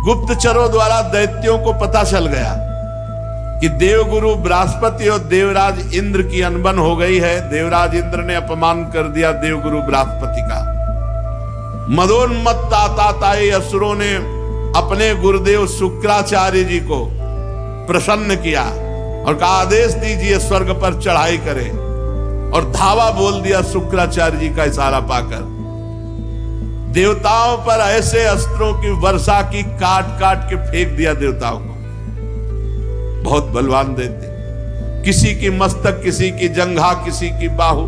गुप्तचरों द्वारा दैत्यों को पता चल गया कि देवगुरु बृहस्पति और देवराज इंद्र की अनबन हो गई है। देवराज इंद्र ने अपमान कर दिया देवगुरु बृहस्पति का। मदोन्मत्त आताताई असुरों ने अपने गुरुदेव शुक्राचार्य जी को प्रसन्न किया और कहा आदेश दीजिए स्वर्ग पर चढ़ाई करें, और धावा बोल दिया शुक्राचार्य जी का इशारा पाकर। देवताओं पर ऐसे अस्त्रों की वर्षा की, काट काट के फेंक दिया देवताओं को। बहुत बलवान दैत्य, किसी की मस्तक, किसी की जंघा, किसी की बाहु।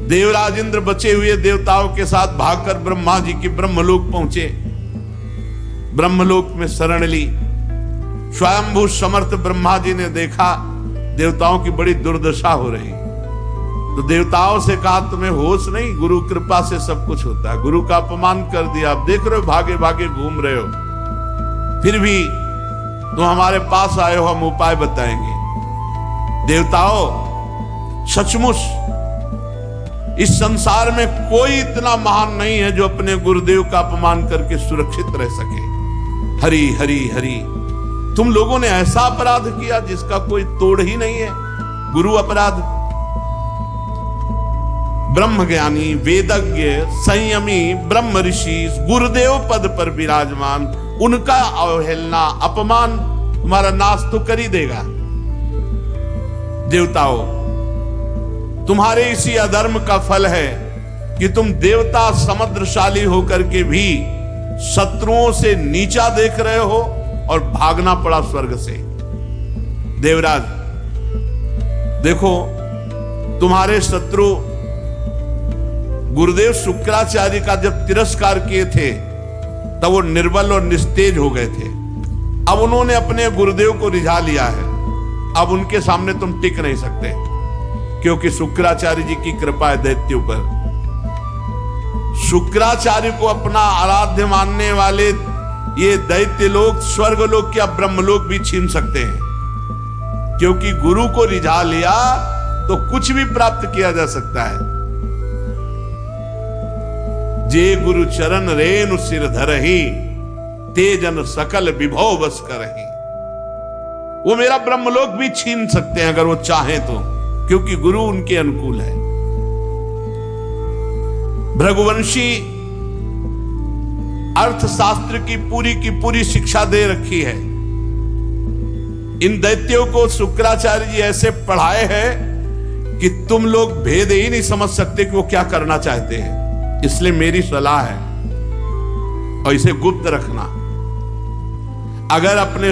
देवराज इंद्र बचे हुए देवताओं के साथ भागकर ब्रह्मा जी की ब्रह्मलोक पहुंचे। ब्रह्मलोक में शरण ली। स्वयंभू समर्थ ब्रह्मा जी ने देखा देवताओं की बड़ी दुर्दशा हो रही, तो देवताओं से कहा तुम्हें होश नहीं, गुरु कृपा से सब कुछ होता है। गुरु का अपमान कर दिया, आप देख रहे हो भागे भागे घूम रहे हो, फिर भी तुम हमारे पास आए हो, हम उपाय बताएंगे। देवताओं, सचमुच इस संसार में कोई इतना महान नहीं है जो अपने गुरुदेव का अपमान करके सुरक्षित रह सके। हरि हरि हरि, तुम लोगों ने ऐसा अपराध किया जिसका कोई तोड़ ही नहीं है। गुरु अपराध। ब्रह्म ज्ञानी, वेदज्ञ, संयमी ब्रह्म ऋषि गुरुदेव पद पर विराजमान, उनका अवहेलना, अपमान तुम्हारा नाश तो कर ही देगा। देवताओं, तुम्हारे इसी अधर्म का फल है कि तुम देवता समुद्रशाली होकर के भी शत्रुओं से नीचा देख रहे हो और भागना पड़ा स्वर्ग से। देवराज देखो, तुम्हारे शत्रु गुरुदेव शुक्राचार्य का जब तिरस्कार किए थे तब वो निर्बल और निस्तेज हो गए थे। अब उन्होंने अपने गुरुदेव को रिझा लिया है। अब उनके सामने तुम टिक नहीं सकते, क्योंकि शुक्राचार्य जी की कृपा है दैत्यों पर। शुक्राचार्य को अपना आराध्य मानने वाले ये दैत्य लोग स्वर्गलोक या ब्रह्मलोक भी छीन सकते हैं, क्योंकि गुरु को रिझा लिया तो कुछ भी प्राप्त किया जा सकता है। जे गुरु चरण रेणु सिर धरहि, तेजन सकल विभव बस करहि। वो मेरा ब्रह्मलोक भी छीन सकते हैं अगर वो चाहें तो, क्योंकि गुरु उनके अनुकूल है। भृगुवंशी अर्थशास्त्र की पूरी शिक्षा दे रखी है। इन दैत्यों को शुक्राचार्य जी ऐसे पढ़ाए हैं कि तुम लोग भेद ही नहीं समझ सकते कि वो क्या करना चाहते हैं। इसलिए मेरी सलाह है, और इसे गुप्त रखना। अगर अपने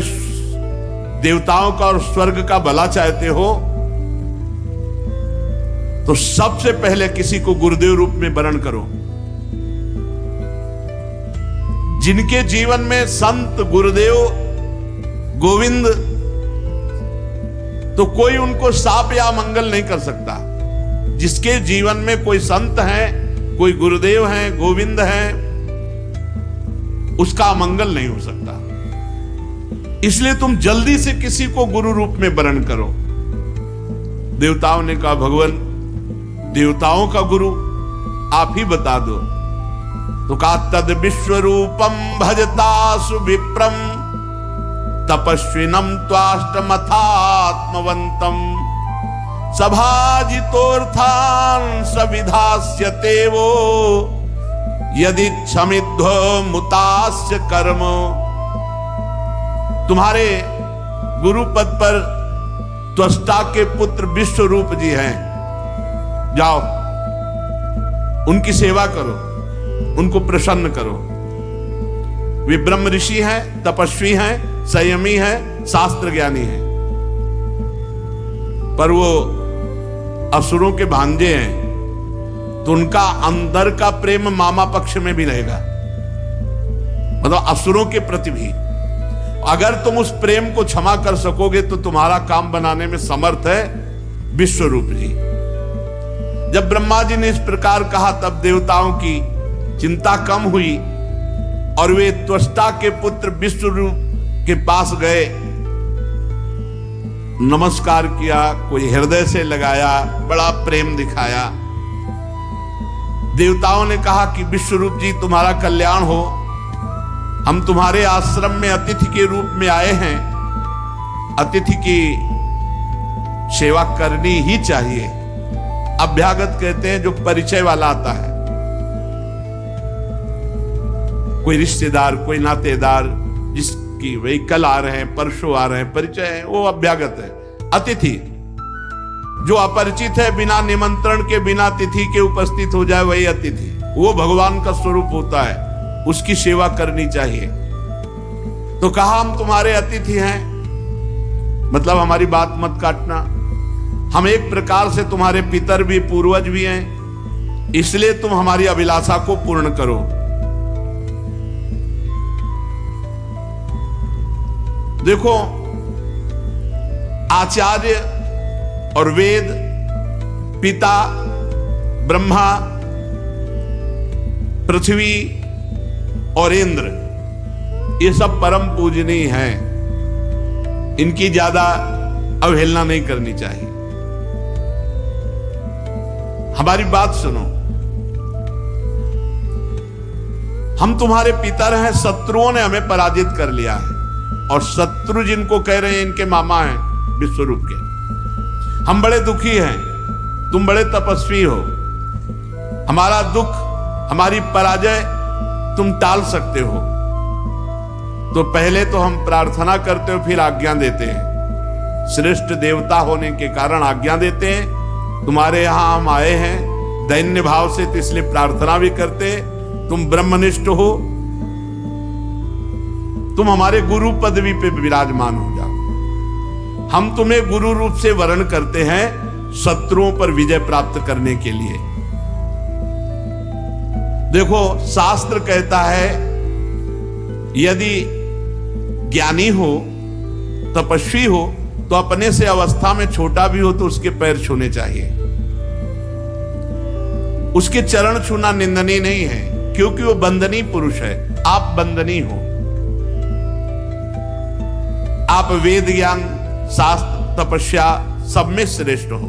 देवताओं का और स्वर्ग का भला चाहते हो तो सबसे पहले किसी को गुरुदेव रूप में वरण करो। जिनके जीवन में संत गुरुदेव गोविंद, तो कोई उनको शाप या मंगल नहीं कर सकता। जिसके जीवन में कोई संत है, कोई गुरुदेव है, गोविंद है, उसका मंगल नहीं हो सकता। इसलिए तुम जल्दी से किसी को गुरु रूप में वरण करो। देवताओं ने कहा भगवान, देवताओं का गुरु आप ही बता दो। तो कहा तद विश्वरूपम भजतासु विप्रम, तपस्विनम त्वाष्टमथात्मवंतम, सभाजितोर्थान सविधास्यते वो, यदि क्षमिध्व मुतास्य कर्म। तुम्हारे गुरु पद पर त्वष्टा के पुत्र विश्वरूप जी हैं, जाओ उनकी सेवा करो, उनको प्रसन्न करो। वे ब्रह्म ऋषि हैं, तपस्वी हैं, संयमी हैं, शास्त्र ज्ञानी हैं, पर वो असुरों के भांजे हैं, तो उनका अंदर का प्रेम मामा पक्ष में भी रहेगा, मतलब असुरों के प्रति भी। अगर तुम उस प्रेम को क्षमा कर सकोगे तो तुम्हारा काम बनाने में समर्थ है विश्वरूप जी। जब ब्रह्मा जी ने इस प्रकार कहा तब देवताओं की चिंता कम हुई और वे त्वष्टा के पुत्र विश्वरूप के पास गए, नमस्कार किया, कोई हृदय से लगाया, बड़ा प्रेम दिखाया। देवताओं ने कहा कि विश्वरूप जी तुम्हारा कल्याण हो, हम तुम्हारे आश्रम में अतिथि के रूप में आए हैं, अतिथि की सेवा करनी ही चाहिए। अभ्यागत कहते हैं जो परिचय वाला आता है, कोई रिश्तेदार, कोई नातेदार, जिसकी वही कल आ रहे हैं, परसों आ रहे हैं, परिचय है, वो अभ्यागत है। अतिथि जो अपरिचित है, बिना निमंत्रण के, बिना तिथि के उपस्थित हो जाए, वही अतिथि। वो भगवान का स्वरूप होता है, उसकी सेवा करनी चाहिए। तो कहा हम तुम्हारे अतिथि हैं, मतलब हमारी बात मत काटना। हम एक प्रकार से तुम्हारे पितर भी, पूर्वज भी हैं, इसलिए तुम हमारी अभिलाषा को पूर्ण करो। देखो, आचार्य और वेद, पिता, ब्रह्मा, पृथ्वी और इंद्र, ये सब परम पूजनीय हैं। इनकी ज्यादा अवहेलना नहीं करनी चाहिए। हमारी बात सुनो, हम तुम्हारे पितर हैं, शत्रुओं ने हमें पराजित कर लिया है। और शत्रु जिनको कह रहे हैं, इनके मामा हैं विश्वरूप के। हम बड़े दुखी हैं, तुम बड़े तपस्वी हो। हमारा दुख, हमारी पराजय तुम टाल सकते हो, तो पहले तो हम प्रार्थना करते हो, फिर आज्ञा देते हैं। श्रेष्ठ देवता होने के कारण आज्ञा देते हैं। तुम्हारे यहां हम आए हैं दैन्य भाव से, तो इसलिए प्रार्थना भी करते हैं। तुम ब्रह्मनिष्ठ हो, तुम हमारे गुरु पदवी पे विराजमान हो जाओ। हम तुम्हें गुरु रूप से वर्ण करते हैं, शत्रुओं पर विजय प्राप्त करने के लिए। देखो, शास्त्र कहता है यदि ज्ञानी हो, तपस्वी हो, तो अपने से अवस्था में छोटा भी हो तो उसके पैर छूने चाहिए। उसके चरण छूना निंदनीय नहीं है, क्योंकि वो बंदनीय पुरुष है। आप बंदनीय हो, आप वेद ज्ञान, शास्त्र, तपस्या सब में श्रेष्ठ हो।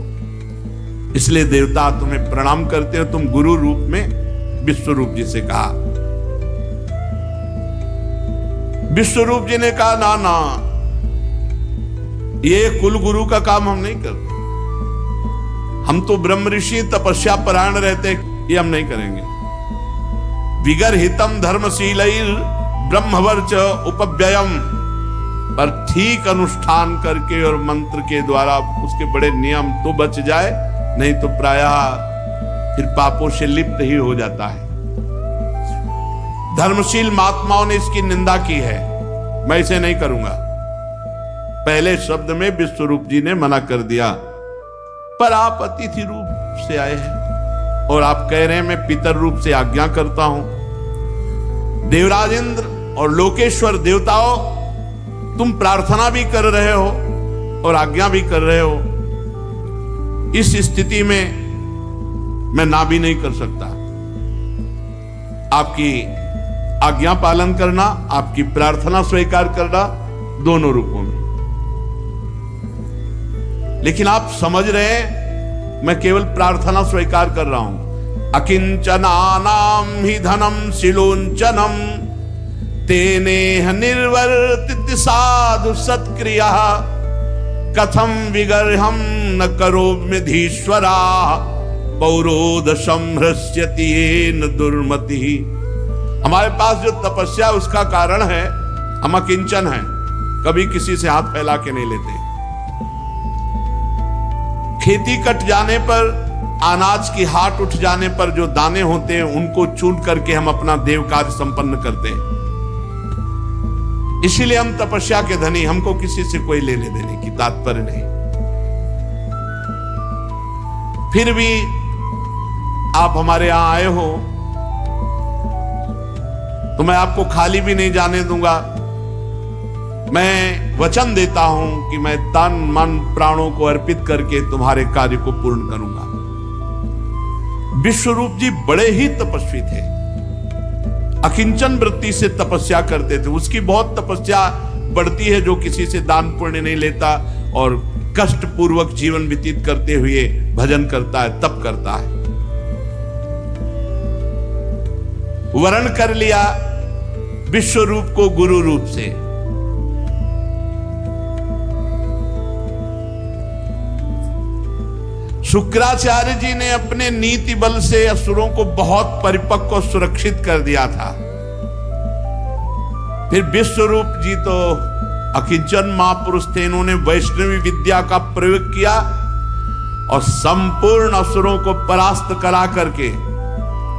इसलिए देवता तुम्हें प्रणाम करते हो। तुम गुरु रूप में विश्वरूप जी से कहा। विश्वरूप जी ने कहा, ना ना, ये कुल गुरु का काम हम नहीं करते। हम तो ब्रह्म ऋषि, तपस्या परायण रहते, ये हम नहीं करेंगे। विगर हितम धर्मशीलैर ब्रह्मवर्च उपव्ययम, पर ठीक अनुष्ठान करके और मंत्र के द्वारा उसके बड़े नियम तो बच जाए, नहीं तो प्रायः फिर पापों से लिप्त ही हो जाता है। धर्मशील महात्माओं ने इसकी निंदा की है, मैं इसे नहीं करूंगा। पहले शब्द में विश्वरूप जी ने मना कर दिया। पर आप अतिथि रूप से आए हैं और आप कह रहे हैं मैं पितर रूप से आज्ञा करता हूं। देवराज इंद्र और लोकेश्वर देवताओं, तुम प्रार्थना भी कर रहे हो और आज्ञा भी कर रहे हो। इस स्थिति में मैं ना भी नहीं कर सकता। आपकी आज्ञा पालन करना, आपकी प्रार्थना स्वीकार करना, दोनों रूपों में। लेकिन आप समझ रहे हैं, मैं केवल प्रार्थना स्वीकार कर रहा हूं। अकिंचनानाम ही धनम शिलोंचनम तेनेह निर्वर्तित साधु सत्क्रिया कथम विगर्हम न करोम्यधीश्वरा पौरोध संहृष्यति न दुर्मति। हमारे पास जो तपस्या उसका कारण है, हम अकिंचन हैं, कभी किसी से हाथ फैला के नहीं लेते। खेती कट जाने पर, अनाज की हाट उठ जाने पर जो दाने होते हैं उनको चुन करके हम अपना देव कार्य संपन्न करते हैं। इसीलिए हम तपस्या के धनी, हमको किसी से कोई लेने देने की तात्पर्य नहीं। फिर भी आप हमारे यहां आए हो तो मैं आपको खाली भी नहीं जाने दूंगा। मैं वचन देता हूं कि मैं तन मन प्राणों को अर्पित करके तुम्हारे कार्य को पूर्ण करूंगा। विश्वरूप जी बड़े ही तपस्वी थे, अकिंचन वृत्ति से तपस्या करते थे। उसकी बहुत तपस्या बढ़ती है जो किसी से दान पुण्य नहीं लेता और कष्ट पूर्वक जीवन व्यतीत करते हुए भजन करता है, तप करता है। वर्ण कर लिया विश्व रूप को गुरु रूप से। शुक्राचार्य जी ने अपने नीति बल से असुरों को बहुत परिपक्व और सुरक्षित कर दिया था। फिर विश्वरूप जी तो अकिंचन महापुरुष थे, इन्होंने वैष्णवी विद्या का प्रयोग किया और संपूर्ण असुरों को परास्त करा करके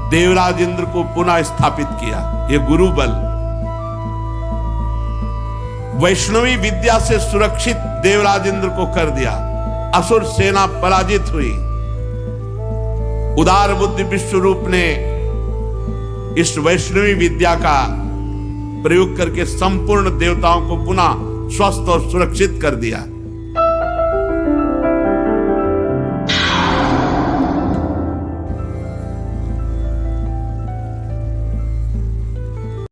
देवराज इंद्र को पुनः स्थापित किया। ये गुरु बल, वैष्णवी विद्या से सुरक्षित देवराज इंद्र को कर दिया। असुर सेना पराजित हुई। उदार बुद्धि विश्वरूप ने इस वैष्णवी विद्या का प्रयोग करके संपूर्ण देवताओं को पुनः स्वस्थ और सुरक्षित कर दिया।